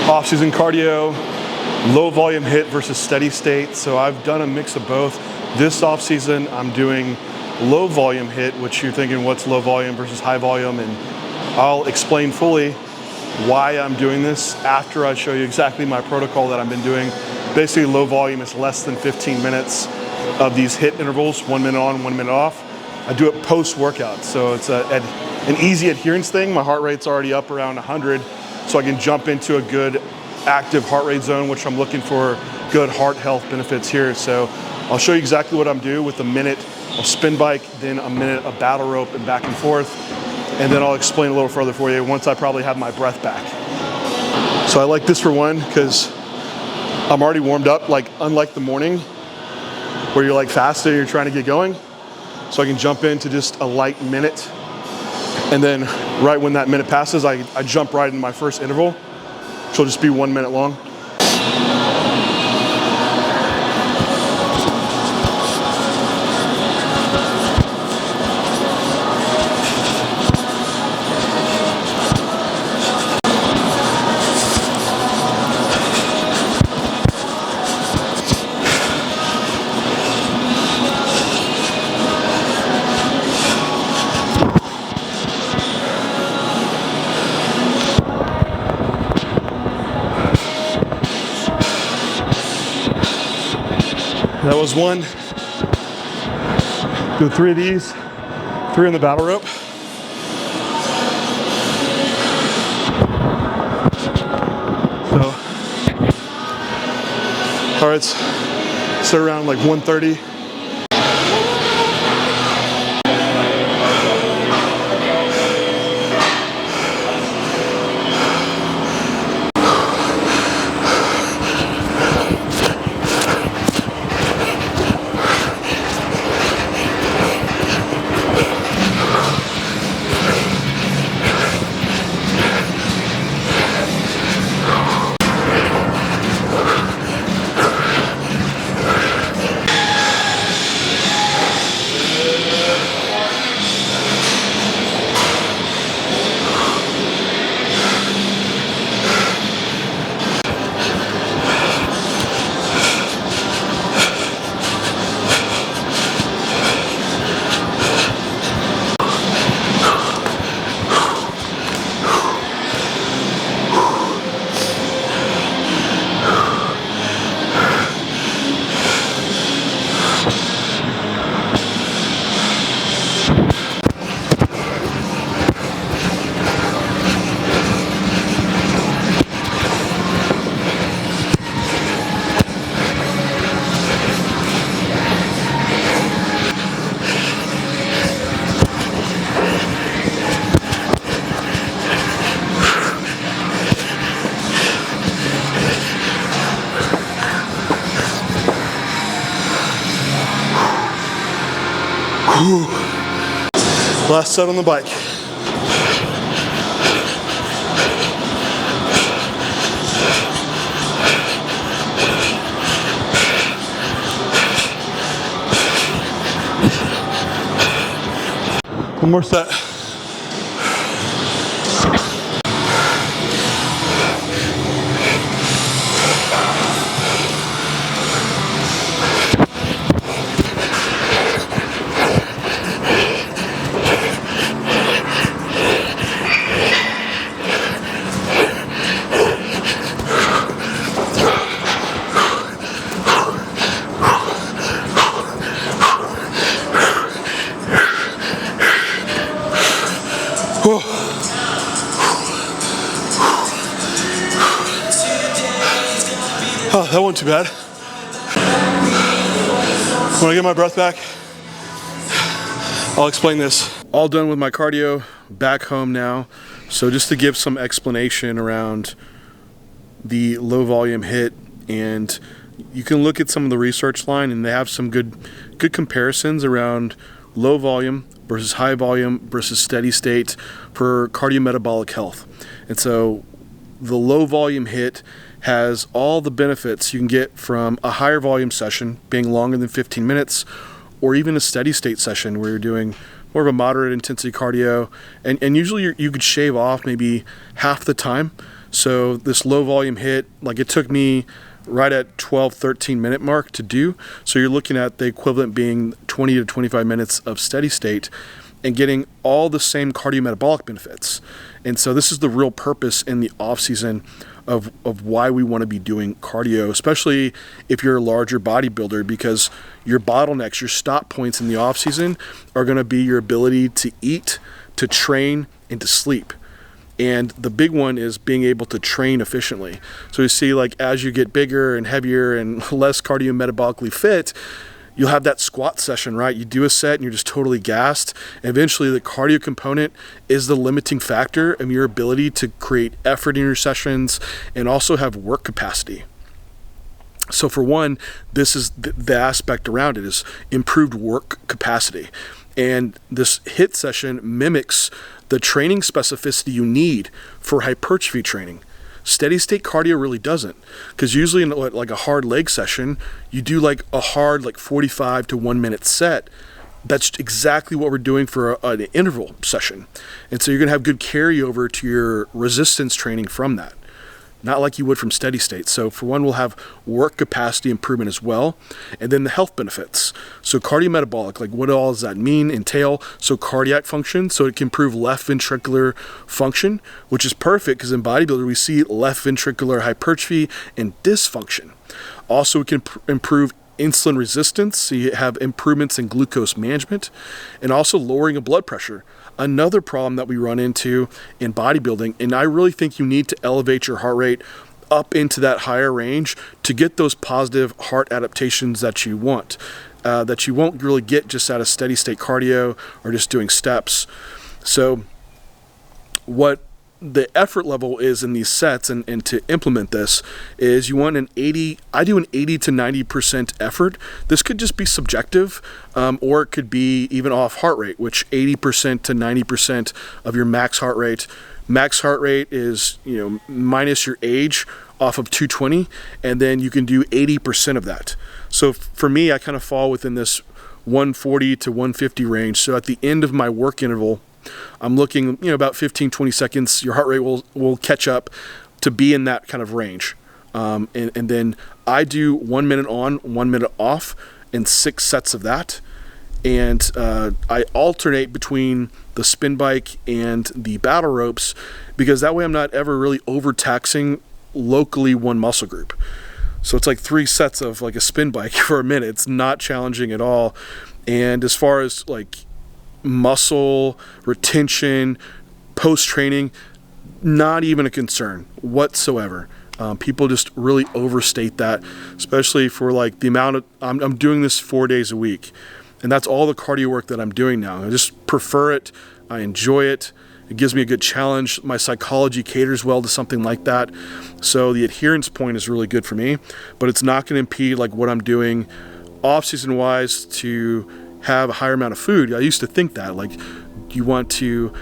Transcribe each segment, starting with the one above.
off-season cardio, low volume HIIT versus steady state. So I've done a mix of both. This off-season, I'm doing low volume HIIT, which you're thinking, what's low volume versus high volume? And I'll explain fully why I'm doing this after I show you exactly my protocol that I've been doing. Basically, low volume is less than 15 minutes of these HIIT intervals, 1 minute on, 1 minute off. I do it post-workout, so it's an easy adherence thing. My heart rate's already up around 100, so I can jump into a good active heart rate zone, which I'm looking for good heart health benefits here. So I'll show you exactly what I'm doing with a minute of spin bike, then a minute of battle rope and back and forth. And then I'll explain a little further for you once I probably have my breath back. So I like this for one, because I'm already warmed up, like unlike the morning where you're like fasted, you're trying to get going. So I can jump into just a light minute. And then right when that minute passes, I jump right into my first interval, which will just be 1 minute long. That was one. Do 3 of these, 3 on the battle rope. So, hearts sit around like 130. Last set on the bike. One more set. Oh, that wasn't too bad. When I get my breath back, I'll explain this. All done with my cardio, back home now. So just to give some explanation around the low volume HIIT, and you can look at some of the research line and they have some good comparisons around low volume versus high volume versus steady state for cardiometabolic health. And so the low volume HIIT has all the benefits you can get from a higher volume session being longer than 15 minutes, or even a steady state session where you're doing more of a moderate intensity cardio, and usually you could shave off maybe half the time. So this low volume HIIT, like it took me right at 12, 13 minute mark to do. So you're looking at the equivalent being 20 to 25 minutes of steady state and getting all the same cardiometabolic benefits. And so this is the real purpose in the off season of why we want to be doing cardio, especially if you're a larger bodybuilder, because your bottlenecks, your stop points in the off season are going to be your ability to eat, to train, and to sleep. And the big one is being able to train efficiently. So you see, like, as you get bigger and heavier and less cardio-metabolically fit, you'll have that squat session, right? You do a set and you're just totally gassed. And eventually the cardio component is the limiting factor of your ability to create effort in your sessions and also have work capacity. So for one, this is the aspect around it is improved work capacity. And this HIIT session mimics the training specificity you need for hypertrophy training. Steady state cardio really doesn't, because usually in like a hard leg session, you do like a hard 45 to 1 minute set. That's exactly what we're doing for an interval session. And so you're gonna have good carryover to your resistance training from that. Not like you would from steady state. So for one, we'll have work capacity improvement as well. And then the health benefits. So cardiometabolic, like what all does that mean, entail? So cardiac function, so it can improve left ventricular function, which is perfect because in bodybuilder, we see left ventricular hypertrophy and dysfunction. Also, it can improve insulin resistance, so you have improvements in glucose management, and also lowering of blood pressure. Another problem that we run into in bodybuilding, and I really think you need to elevate your heart rate up into that higher range to get those positive heart adaptations that you want, that you won't really get just out of steady state cardio or just doing steps. So what the effort level is in these sets and to implement this is you want I do an 80 to 90% effort. This could just be subjective, or it could be even off heart rate, which 80% to 90% of your max heart rate. Max heart rate is, minus your age off of 220, and then you can do 80% of that. So for me, I kind of fall within this 140 to 150 range. So at the end of my work interval, I'm looking, about 15, 20 seconds, your heart rate will catch up to be in that kind of range. And then I do 1 minute on, 1 minute off, and 6 sets of that. And I alternate between the spin bike and the battle ropes, because that way I'm not ever really overtaxing locally one muscle group. So it's like 3 sets of like a spin bike for a minute. It's not challenging at all. And as far as like muscle retention post-training, not even a concern whatsoever. People just really overstate that, especially for like the amount of I'm doing this 4 days a week, and that's all the cardio work that I'm doing now. I just prefer it. I enjoy it. It gives me a good challenge. My psychology caters well to something like that, so the adherence point is really good for me, but it's not going to impede like what I'm doing off-season wise to have a higher amount of food. I used to think that like you want to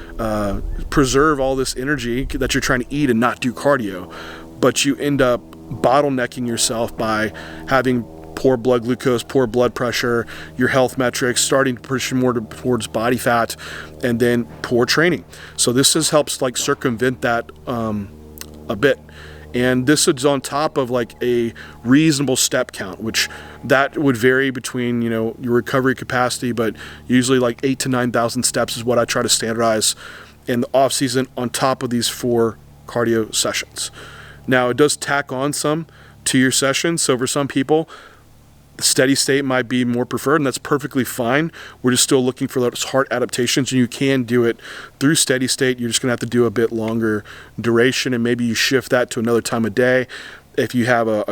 preserve all this energy that you're trying to eat and not do cardio, but you end up bottlenecking yourself by having poor blood glucose, poor blood pressure, your health metrics starting to push more towards body fat, and then poor training. So this helps like circumvent that a bit. And this is on top of like a reasonable step count, which that would vary between, your recovery capacity, but usually like 8,000 to 9,000 steps is what I try to standardize in the off season on top of these 4 cardio sessions. Now it does tack on some to your sessions. So for some people, the steady state might be more preferred, and that's perfectly fine. We're just still looking for those heart adaptations, and you can do it through steady state. You're just going to have to do a bit longer duration, and maybe you shift that to another time of day if you have a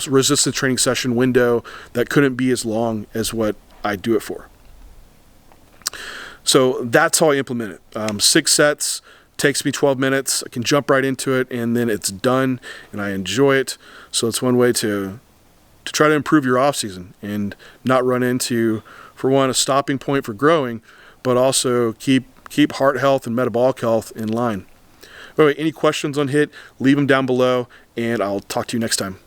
resistance training session window that couldn't be as long as what I do it for. So that's how I implement it. 6 sets, takes me 12 minutes. I can jump right into it, and then it's done, and I enjoy it. So it's one way to try to improve your off season and not run into, for one, a stopping point for growing, but also keep heart health and metabolic health in line. Anyway, any questions on HIIT, leave them down below, and I'll talk to you next time.